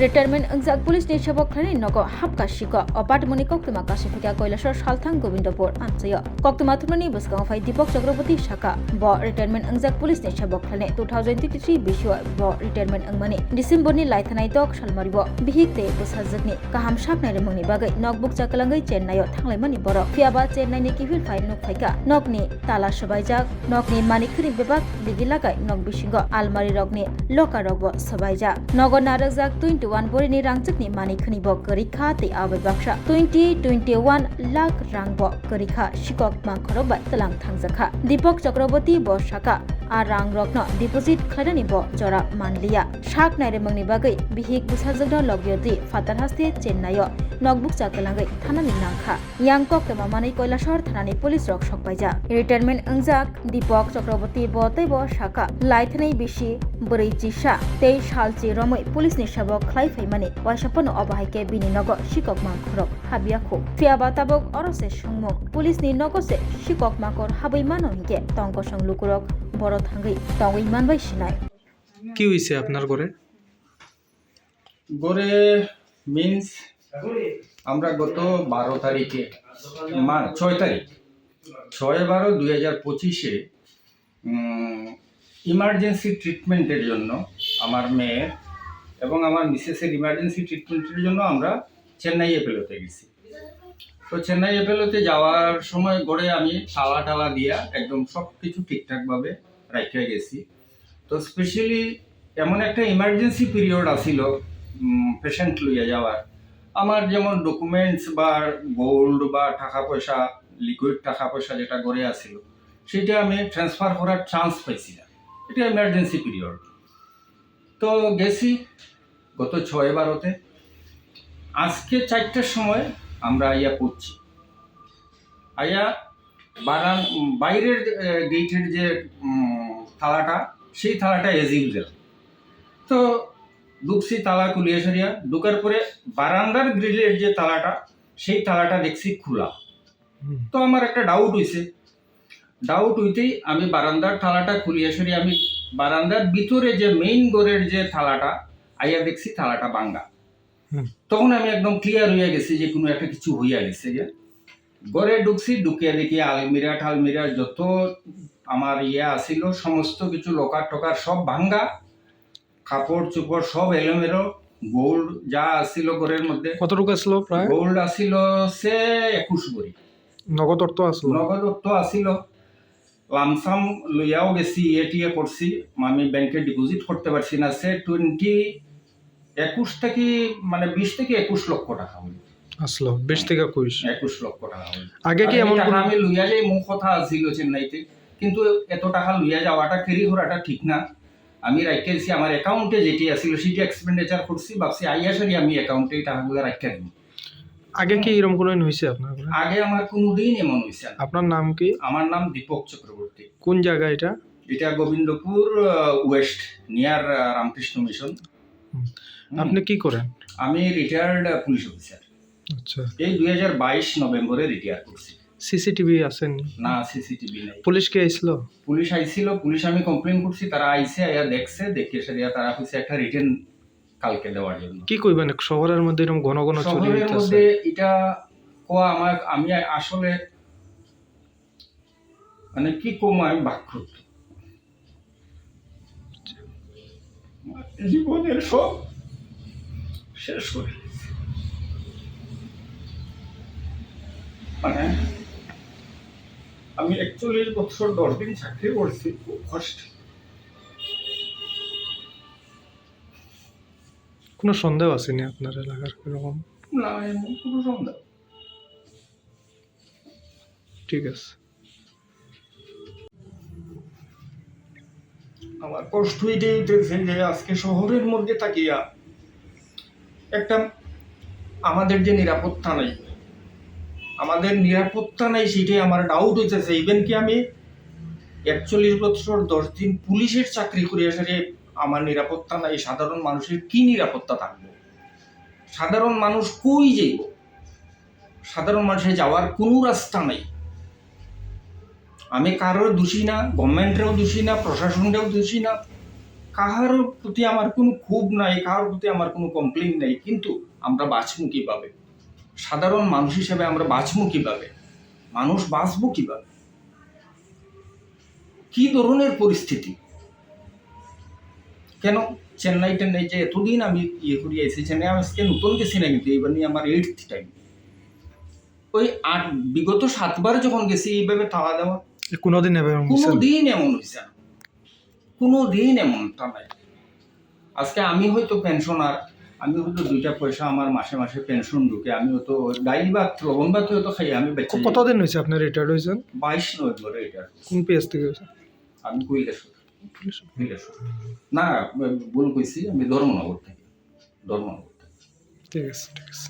Retirement अंजाक police नि सबक खानि नगो हाबका शिक अपार्टमेन्टनि कक्तमा कासिफिका कैलासर सालथां गोविंदपुर आमचयो कक्तमा थुमनि बसकाव फाइ दीपक चक्रवर्ती शाखा ब रिटायरमेंट अंजाक पुलिस नि सबक खानि 2023 बिसुआ ब रिटायरमेंट अंगमानि डिसेम्बरनि लाइथानाय दक सालमारिबो बिहिकते बसाजकनि काहाम साकनाय रेमंनि बागै नकबुक चाकलांगै चेन्नाइयाव थांलायमानि बर फियाबा चेन्नाइनि किफिल फाइ नकफाइका नकनि ताला सबाइजाक नकनि मानिकनि बेबाक दिगिलागाय नक बिसिंग आलमारि रगनि लका रगबो सबाइजा नगो नारकजाक 21 बोरिनि रांचकनि मानिकनि ब गरिखा ते आबै बाक्सा 21 लाख रां ब गरिखा शिकक माखरबाय तलां थांजाखा दीपक चक्रवर्ती ब शाखा आ रां रगन डिपोजिट खालायनानि ब जरा मानलिया शाक नायरेमंनि बागै बिहिक बुसाजगनो लग्योदि फातारहास्ते चेन्नाइयाव नकबुक चाकलांगै थानानि नांखा यांकक तमामानै कैलासर थानानि पुलिस रक सकबायजा रिटायरमेंट अंजाक दीपक चक्रवर्ती ब तैब शाखा लाइथनै बिसि बोरै चिसा तै सालचि रमै पुलिसनि सबक ख्लाइ फैमानि वाइसापन अबाहायके बिनि नग शिकक माखरक हाबियाखौ फियाबा ताबक अरसे संमु पुलिसनि नगसे शिकक माखर हाबै मानो हिके तंक संलुकुरक বড় থাঙ্গই তঙ্গই মানবাই সিনাই কি হইছে আপনার ঘরে মিন্স আমরা গত 12 তারিখে 6 তারিখ 6/12/2025 ইমার্জেন্সি ট্রিটমেন্টের জন্য আমার মেয়ের এবং আমার মিসেসের ইমার্জেন্সি ট্রিটমেন্টের জন্য আমরা চেন্নাই এপেলোতে গেছি। তো চেন্নাই এপেলোতে যাওয়ার সময় গড়ে আমি টালা দিয়া একদম সব কিছু ঠিকঠাকভাবে রাখতে গেছি। তো স্পেশালি এমন একটা ইমার্জেন্সি পিরিয়ড আসিল পেশেন্ট লইয়া যাওয়ার, আমার যেমন ডকুমেন্টস বা গোল্ড বা টাকা পয়সা লিকুইড টাকা পয়সা যেটা গড়ে আসিল সেটা আমি ট্রান্সফার করার চান্স পাইছি না, এটা ইমার্জেন্সি পিরিয়ড। তো গেছি গত 6/12-তে, আজকে 4টার সময় আমরা আইয়া পড়ছি, আইয়া বাইরের গেটের যে থালাটা সেই থালাটা এজ ইউজুয়াল। তো ঢুকছি তালা খুলিয়ে সরিয়া, ঢুকার পরে বারান্দার গ্রিলের যে তালাটা সেই তালাটা দেখছি খোলা। তো আমার একটা ডাউট হইতেই আমি বারান্দার থালাটা খুলিয়ে সরিয়ে আমি বারান্দার ভিতরে যে মেইন ডোরের যে থালাটা আইয়া দেখছি থালাটা ভাঙা। তখন আমি একদম ক্লিয়ার হইয়া গেছি যে কোনো একটা কিছু হইয়া গেছে। ঘরে ঢুকছি, ঢুকিয়া দেখি আলমিরা যত আমার আসিল সমস্ত কিছু লোকার টোকার সব ভাঙ্গা, কাপড় চোপড় সব এলোমেলো, গোল্ড যা আসিল ঘরের মধ্যে। কত টাকা আসলো প্রায়? গোল্ড আসিল সে 21 ভরি, নগদ অর্থ আসিল। লামসাম লইয়াও গেছি, এটিএ করছি, আমি ব্যাংকে ডিপোজিট করতে পারছি না। সে 21 থেকে মানে 20 থেকে 21 লক্ষ টাকা হইল আসলো। 20 থেকে 21 লক্ষ টাকা হইল। আগে কি এমন টাকা আমি লইয়া যাই মুখ কথা আসিল চেন্নাইতে, কিন্তু এত টাকা লইয়া যাওয়াটা ক্যারি করাটা ঠিক না। আমি রাখতেছি আমার অ্যাকাউন্টে যেটি আসিল সেটি এক্সপেন্ডিচার করছি, ভাবছি আইয়াসারি আমি অ্যাকাউন্টে টাকাগুলো রাখতে দিব। আগে কি এরকম কোনো হইছে আপনার? আগে আমার কোনোদিন এমন হইছে না। আপনার নাম কি? আমার নাম দীপক চক্রবর্তী। কোন জায়গা এটা? এটা Gobindapur West, near Ramakrishna mission. আপনি কি করেন? আমি রিটায়ার্ড পুলিশ অফিসার। আচ্ছা। এই 2022 নভেম্বরে রিটায়ার করছি। সিসিটিভি আছেন? না, সিসিটিভি নাই। পুলিশ কে আইছিল? পুলিশ আইছিল, পুলিশ আমি কমপ্লেন করছি, তারা আইছে, আইয়া দেখছে, দেখে সেরিয়া তারা হইছে একটা রিটেন কালকে দেওয়ার জন্য। কি কইবেন শহরের মধ্যে এরকম ঘন ঘন চুরি হইতাছে? শহরের মধ্যে এটা কোয়া আমি আসলে মানে কি কম আমি বাক্রুদ্ধ। জীবনের সব শেষ করে মানে আমি 41 বছর 10 দিন চাকরি করছি, খুব কষ্ট। কোনো সন্দেহ আসেনি আপনার এলাকার এরকম? না, এমন কোনো সন্দেহ। ঠিক আছে। আমার কষ্ট এটাই হইতেছে যে আজকে শহরের মধ্যে থাকিয়া একটা আমাদের যে নিরাপত্তা নাই সেটাই আমার ডাউট হইতেছে। ইভেন কি আমি 41 বছর 10 দিন পুলিশের চাকরি করে আসলে আমার নিরাপত্তা নাই, সাধারণ মানুষের কি নিরাপত্তা থাকবে? সাধারণ মানুষ কই যাইব? সাধারণ মানুষের যাওয়ার কোনো রাস্তা নাই। আমি কারোর দোষী না, গভর্নমেন্টেরও দোষী না, প্রশাসনেরও দোষী না। কাহার প্রতি আমার কোনো ক্ষোভ নাই, কাহার প্রতি আমার কোনো কমপ্লেন নাই, কিন্তু আমরা বাঁচবো কিভাবে? সাধারণ মানুষ হিসেবে আমরা বাঁচবো কিভাবে? মানুষ বাঁচবো কিভাবে? কি ধরনের পরিস্থিতি? কেন চেন্নাই যে এতদিন আমি করি আইসি, চেন্নাই আমি আজকে নতুন গেছি না, কিন্তু এইবার নিয়ে আমার 8th টাইম। ওই বিগত 7বার যখন গেছি এইভাবে তাওয়া দেওয়া কোনোদিন এরকম হয়েছে? কোনোদিন এমন হয়েছে না, কোনোদিন এমনটা নাই। আজকে আমি হয়তো পেনশনার, আমি হয়তো 2টা পয়সা আমার মাসে মাসে পেনশন ঢুকে, আমি হয়তো ডাইল ভাত লবণ ভাত হয়তো খাই, আমি বেঁচে যাই। কতদিন হয়েছে আপনি রিটায়ার্ড হয়েছেন? 22 নভেম্বর এটা। কোন পেজ থেকে হয়েছে? আমি কৈলাসর না, ভুল কইছি, আমি ধর্মনগর থেকে। ঠিক আছে, ঠিক আছে।